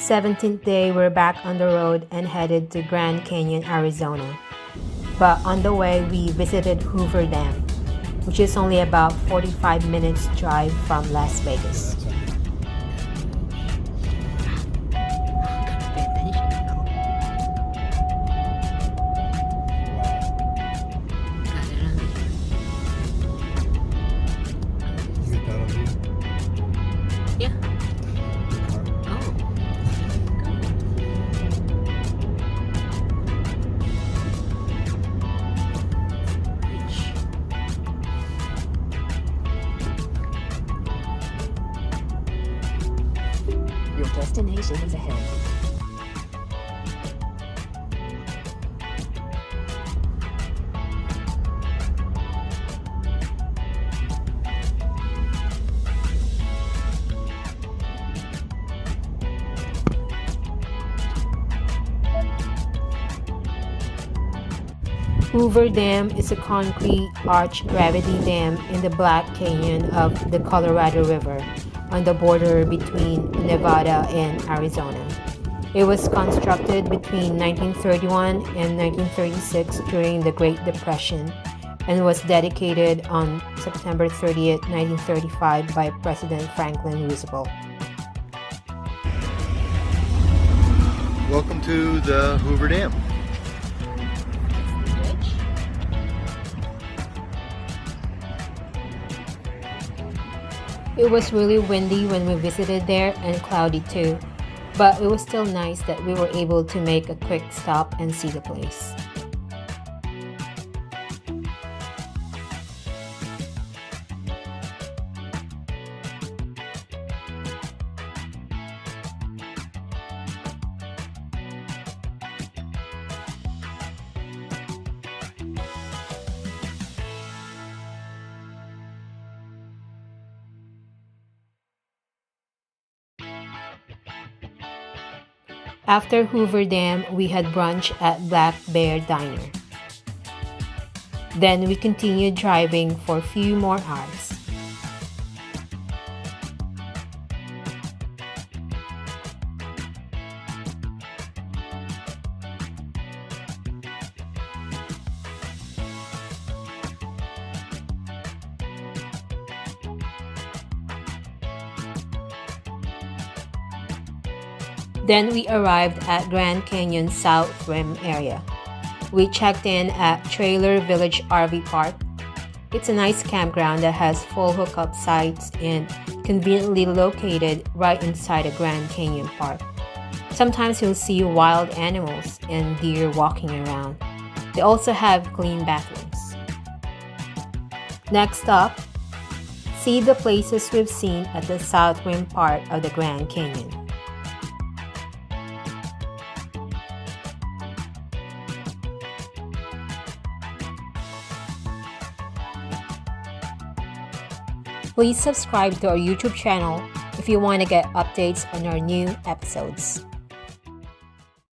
17th day, we're back on the road and headed to Grand Canyon, Arizona. But on the way, we visited Hoover Dam, which is only about 45 minutes drive from Las Vegas. Yeah. Oh. Your destination is ahead. Hoover Dam is a concrete arch gravity dam in the Black Canyon of the Colorado River on the border between Nevada and Arizona. It was constructed between 1931 and 1936 during the Great Depression and was dedicated on September 30th, 1935 by President Franklin Roosevelt. Welcome to the Hoover Dam. It was really windy when we visited there and cloudy too, but it was still nice that we were able to make a quick stop and see the place. After Hoover Dam, we had brunch at Black Bear Diner. Then we continued driving for a few more hours. Then we arrived at Grand Canyon South Rim area. We checked in at Trailer Village RV Park. It's a nice campground that has full hookup sites and conveniently located right inside a Grand Canyon Park. Sometimes you'll see wild animals and deer walking around. They also have clean bathrooms. Next up, see the places we've seen at the South Rim part of the Grand Canyon. Please subscribe to our YouTube channel if you want to get updates on our new episodes.